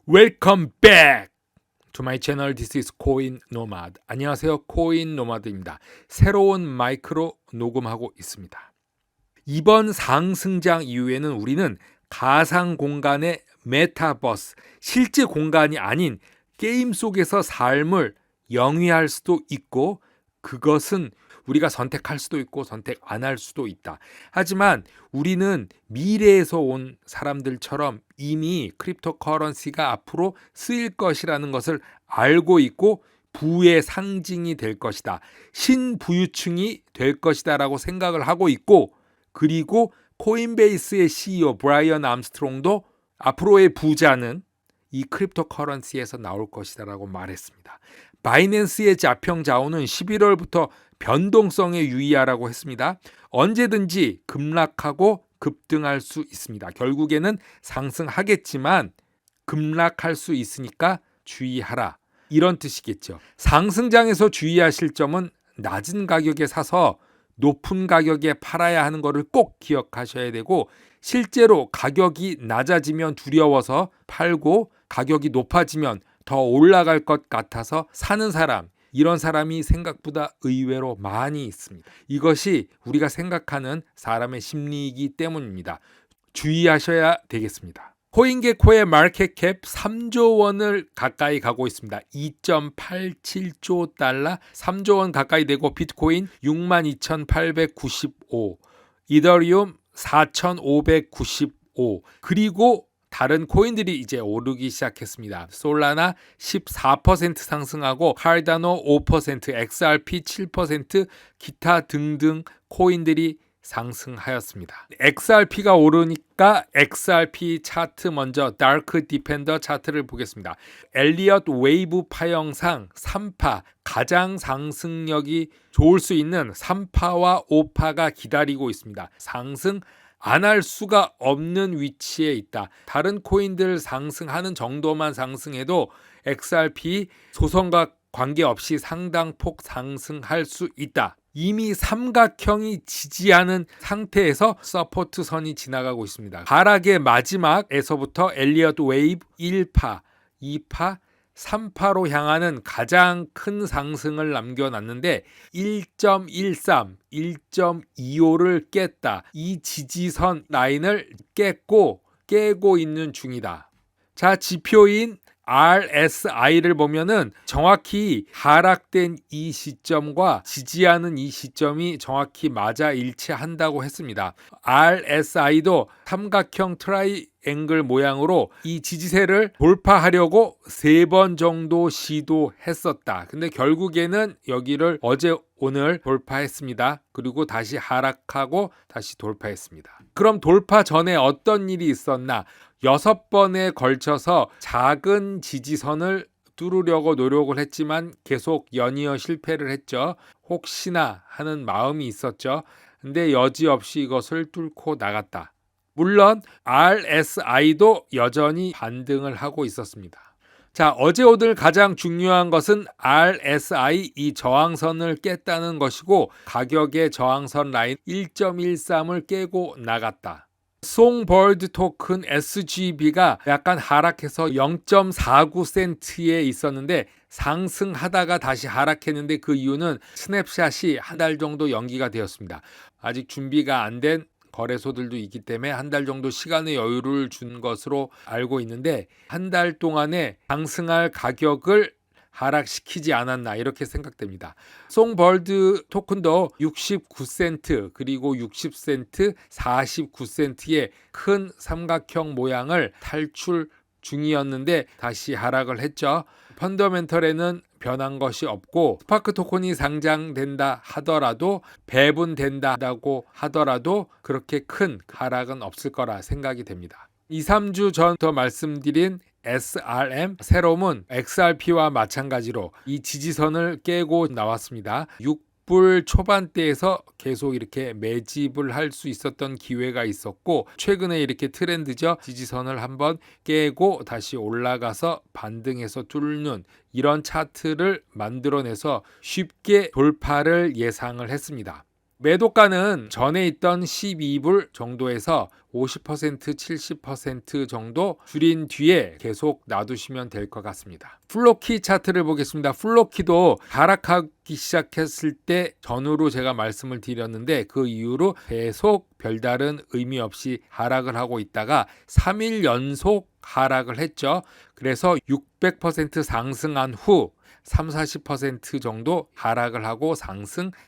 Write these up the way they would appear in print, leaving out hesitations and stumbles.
Welcome back to my channel. This is 코인 노마드. 안녕하세요. 코인 노마드입니다. 새로운 마이크로 녹음하고 있습니다. 이번 상승장 이후에는 우리는 가상 공간의 메타버스, 실제 공간이 아닌 게임 속에서 삶을 영위할 수도 있고, 그것은 우리가 선택할 수도 있고 선택 안 할 수도 있다. 하지만 우리는 미래에서 온 사람들처럼 이미 크립토커런시가 앞으로 쓰일 것이라는 것을 알고 있고, 부의 상징이 될 것이다, 신부유층이 될 것이다 라고 생각을 하고 있고, 그리고 코인베이스의 CEO 브라이언 암스트롱도 앞으로의 부자는 이 크립토커런시에서 나올 것이다 라고 말했습니다. 바이낸스의 자평 자오는 11월부터 변동성에 유의하라고 했습니다. 언제든지 급락하고 급등할 수 있습니다. 결국에는 상승하겠지만 급락할 수 있으니까 주의하라, 이런 뜻이겠죠. 상승장에서 주의하실 점은 낮은 가격에 사서 높은 가격에 팔아야 하는 것을 꼭 기억하셔야 되고, 실제로 가격이 낮아지면 두려워서 팔고 가격이 높아지면 더 올라갈 것 같아서 사는 사람, 이런 사람이 생각보다 의외로 많이 있습니다. 이것이 우리가 생각하는 사람의 심리이기 때문입니다. 주의하셔야 되겠습니다. 코인게코의 마켓캡 3조 원을 가까이 가고 있습니다. 2.87조 달러, 3조 원 가까이 되고, 비트코인 62,895, 이더리움 4,595, 그리고 다른 코인들이 이제 오르기 시작했습니다. 솔라나 14% 상승하고, 카르다노 5%, XRP 7%, 기타 등등 코인들이 상승하였습니다. XRP가 오르니까 XRP 차트, 먼저 다크 디펜더 차트를 보겠습니다. 엘리엇 웨이브 파형상 3파, 가장 상승력이 좋을 수 있는 3파와 5파가 기다리고 있습니다. 상승 안 할 수가 없는 위치에 있다. 다른 코인들 상승하는 정도만 상승해도 XRP 소선과 관계없이 상당폭 상승할 수 있다. 이미 삼각형이 지지하는 상태에서 서포트 선이 지나가고 있습니다. 하락의 마지막에서부터 엘리엇 웨이브 1파, 2파, 3파로 향하는 가장 큰 상승을 남겨놨는데 1.13, 1.25를 깼다. 이 지지선 라인을 깨고 있는 중이다. 자, 지표인 RSI를 보면은 정확히 하락된 이 시점과 지지하는 이 시점이 정확히 맞아 일치한다고 했습니다. RSI도 삼각형 트라이앵글 모양으로 이 지지세를 돌파하려고 3번 정도 시도했었다. 근데 결국에는 여기를 어제 오늘 돌파했습니다. 그리고 다시 하락하고 다시 돌파했습니다. 그럼 돌파 전에 어떤 일이 있었나? 6번에 걸쳐서 작은 지지선을 뚫으려고 노력을 했지만 계속 연이어 실패를 했죠. 혹시나 하는 마음이 있었죠. 근데 여지없이 이것을 뚫고 나갔다. 물론 RSI도 여전히 반등을 하고 있었습니다. 자, 어제 오늘 가장 중요한 것은 RSI 이 저항선을 깼다는 것이고, 가격의 저항선 라인 1.13을 깨고 나갔다. 송벌드 토큰 SGB가 약간 하락해서 0.49센트에 있었는데 상승하다가 다시 하락했는데, 그 이유는 스냅샷이 한 달 정도 연기가 되었습니다. 아직 준비가 안 된 거래소들도 있기 때문에 한 달 정도 시간의 여유를 준 것으로 알고 있는데, 한 달 동안에 상승할 가격을 하락시키지 않았나, 이렇게 생각됩니다. 송벌드 토큰도 69센트, 그리고 60센트, 49센트의 큰 삼각형 모양을 탈출 중이었는데 다시 하락을 했죠. 펀더멘털에는 변한 것이 없고, 스파크 토큰이 상장된다 하더라도, 배분된다고 하더라도 그렇게 큰 하락은 없을 거라 생각이 됩니다. 2, 3주 전부터 말씀드린 SRM, 세롬은 XRP와 마찬가지로 이 지지선을 깨고 나왔습니다. 6불 초반대에서 계속 이렇게 매집을 할 수 있었던 기회가 있었고, 최근에 이렇게 트렌드죠. 지지선을 한번 깨고 다시 올라가서 반등해서 뚫는 이런 차트를 만들어내서 쉽게 돌파를 예상을 했습니다. 매도가는 전에 있던 12불 정도에서 50% 70% 정도 줄인 뒤에 계속 놔두시면 될 것 같습니다. 플로키 차트를 보겠습니다. 플로키도 하락하기 시작했을 때 전후로 제가 말씀을 드렸는데 그 이후로 계속 별다른 의미 없이 하락을 하고 있다가 3일 연속 하락을 했죠. 그래서 600% 상승한 후 30-40% 정도 하락을 하고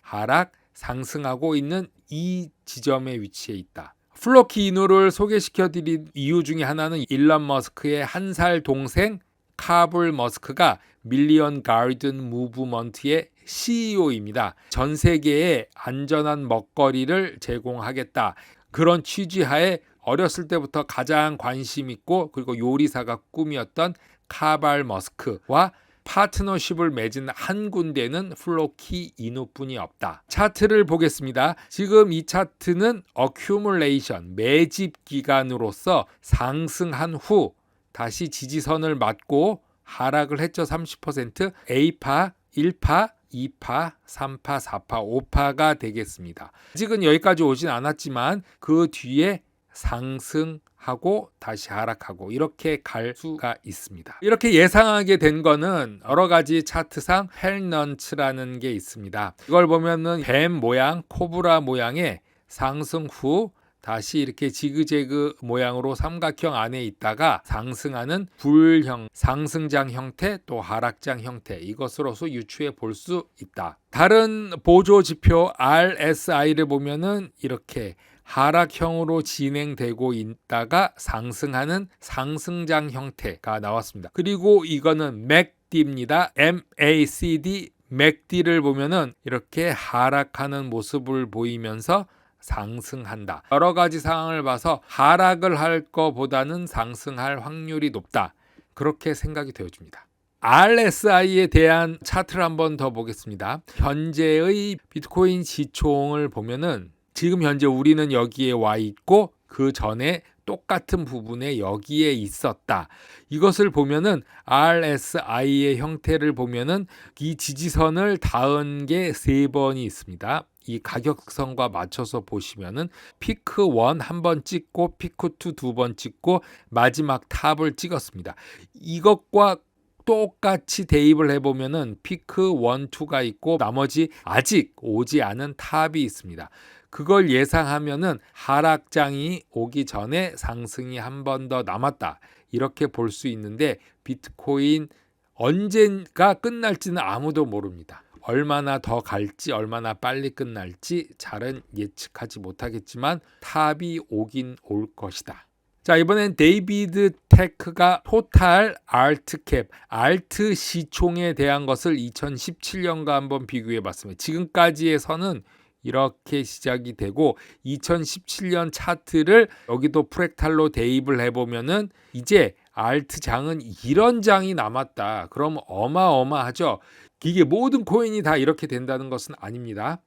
하락 상승하고 있는 이 지점에 위치해 있다. 플로키 이노를 소개시켜드린 이유 중에 하나는 일론 머스크의 한 살 동생 카블 머스크가 밀리언 가든 무브먼트의 CEO입니다. 전 세계에 안전한 먹거리를 제공하겠다. 그런 취지하에 어렸을 때부터 가장 관심 있고 그리고 요리사가 꿈이었던 카발 머스크와 파트너십을 맺은 한 군데는 플로키 이노뿐이 없다. 차트를 보겠습니다. 지금 이 차트는 어큐뮬레이션, 매집 기간으로서 상승한 후 다시 지지선을 맞고 하락을 했죠. 30%, A파, 1파, 2파, 3파, 4파, 5파가 되겠습니다. 아직은 여기까지 오진 않았지만 그 뒤에 상승하고 다시 하락하고 이렇게 갈 수가 있습니다. 이렇게 예상하게 된 거는 여러 가지 차트상 헬넌츠라는 게 있습니다. 이걸 보면은 뱀 모양, 코브라 모양의 상승 후 다시 이렇게 지그재그 모양으로 삼각형 안에 있다가 상승하는 불형, 상승장 형태 또 하락장 형태 이것으로서 유추해 볼 수 있다. 다른 보조 지표 RSI를 보면은 이렇게 하락형으로 진행되고 있다가 상승하는 상승장 형태가 나왔습니다. 그리고 이거는 MACD입니다. MACD, MACD를 보면은 이렇게 하락하는 모습을 보이면서 상승한다. 여러 가지 상황을 봐서 하락을 할 것보다는 상승할 확률이 높다. 그렇게 생각이 되어집니다. RSI에 대한 차트를 한번 더 보겠습니다. 현재의 비트코인 시총을 보면은 지금 현재 우리는 여기에 와 있고 그 전에 똑같은 부분에 여기에 있었다. 이것을 보면은 RSI의 형태를 보면은 이 지지선을 닿은 게 3번이 있습니다. 이 가격선과 맞춰서 보시면은 피크 1 한 번 찍고 피크 2 두 번 찍고 마지막 탑을 찍었습니다. 이것과 똑같이 대입을 해보면은 피크 1, 2가 있고 나머지 아직 오지 않은 탑이 있습니다. 그걸 예상하면은 하락장이 오기 전에 상승이 한 번 더 남았다. 이렇게 볼 수 있는데 비트코인 언젠가 끝날지는 아무도 모릅니다. 얼마나 더 갈지 얼마나 빨리 끝날지 잘은 예측하지 못하겠지만 탑이 오긴 올 것이다. 자, 이번엔 데이비드 테크가 토탈 알트캡, 알트 시총에 대한 것을 2017년과 한번 비교해 봤습니다. 지금까지에서는 이렇게 시작이 되고 2017년 차트를 여기도 프랙탈로 대입을 해보면은 이제 알트장은 이런 장이 남았다. 그럼 어마어마하죠. 이게 모든 코인이 다 이렇게 된다는 것은 아닙니다.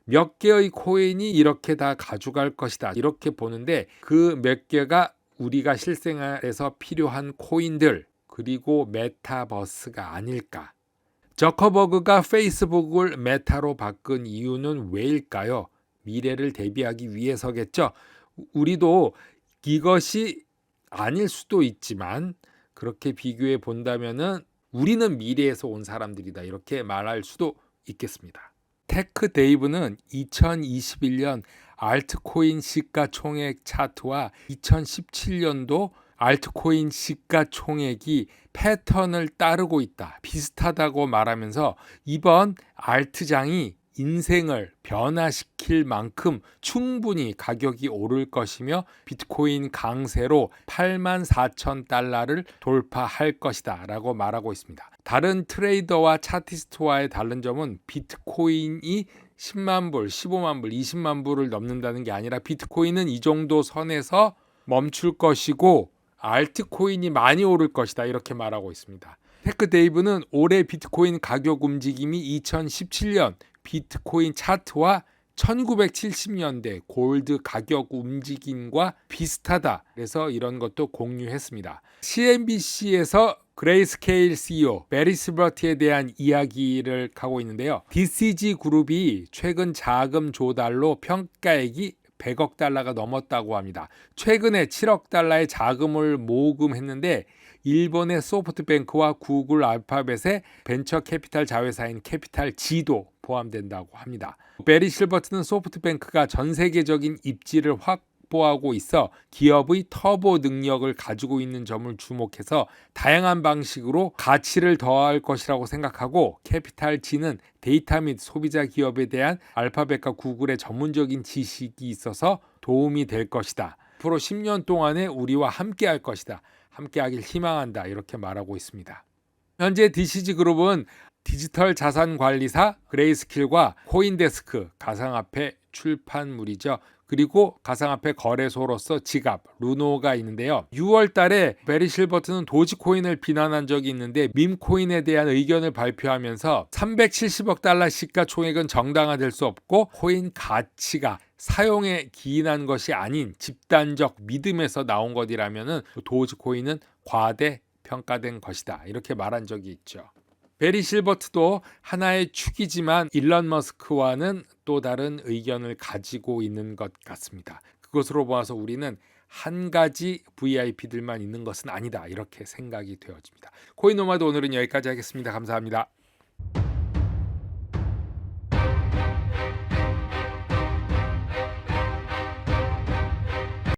몇 개의 코인이 이렇게 다 가져갈 것이다. 이렇게 보는데 그 몇 개가 우리가 실생활에서 필요한 코인들 그리고 메타버스가 아닐까. 저커버그가 페이스북을 메타로 바꾼 이유는 왜일까요? 미래를 대비하기 위해서겠죠. 우리도 이것이 아닐 수도 있지만 그렇게 비교해 본다면은 우리는 미래에서 온 사람들이다 이렇게 말할 수도 있겠습니다. 테크 데이브는 2021년 알트코인 시가총액 차트와 2017년도 알트코인 시가총액이 패턴을 따르고 있다. 비슷하다고 말하면서 이번 알트장이 인생을 변화시킬 만큼 충분히 가격이 오를 것이며 비트코인 강세로 84,000달러를 돌파할 것이다 라고 말하고 있습니다. 다른 트레이더와 차티스트와의 다른 점은 비트코인이 10만 불, 15만 불, 20만 불을 넘는다는 게 아니라 비트코인은 이 정도 선에서 멈출 것이고 알트코인이 많이 오를 것이다 이렇게 말하고 있습니다. 테크 데이브는 올해 비트코인 가격 움직임이 2017년 비트코인 차트와 1970년대 골드 가격 움직임과 비슷하다. 그래서 이런 것도 공유했습니다. CNBC에서 그레이스케일 CEO 베리 실버트에 대한 이야기를 하고 있는데요. DCG 그룹이 최근 자금 조달로 평가액이 100억 달러가 넘었다고 합니다. 최근에 7억 달러의 자금을 모금했는데 일본의 소프트뱅크와 구글 알파벳의 벤처 캐피탈 자회사인 캐피탈 G도 포함된다고 합니다. 베리 실버트는 소프트뱅크가 전 세계적인 입지를 확보하고 있어 기업의 터보 능력을 가지고 있는 점을 주목해서 다양한 방식으로 가치를 더할 것이라고 생각하고 캐피탈 G는 데이터 및 소비자 기업에 대한 알파벳과 구글의 전문적인 지식이 있어서 도움이 될 것이다. 앞으로 10년 동안에 우리와 함께 할 것이다. 함께하길 희망한다. 이렇게 말하고 있습니다. 현재 DCG 그룹은 디지털 자산 관리사 그레이스킬과 코인데스크 가상화폐 출판물이죠. 그리고 가상화폐 거래소로서 지갑 루노가 있는데요. 6월 달에 베리 실버트는 도지코인을 비난한 적이 있는데 밈코인에 대한 의견을 발표하면서 370억 달러 시가총액은 정당화될 수 없고 코인 가치가 사용에 기인한 것이 아닌 집단적 믿음에서 나온 것이라면 도지코인은 과대 평가된 것이다. 이렇게 말한 적이 있죠. 베리 실버트도 하나의 축이지만 일론 머스크와는 또 다른 의견을 가지고 있는 것 같습니다. 그것으로 보아서 우리는 한 가지 VIP들만 있는 것은 아니다. 이렇게 생각이 되어집니다. 코인노마드 오늘은 여기까지 하겠습니다. 감사합니다.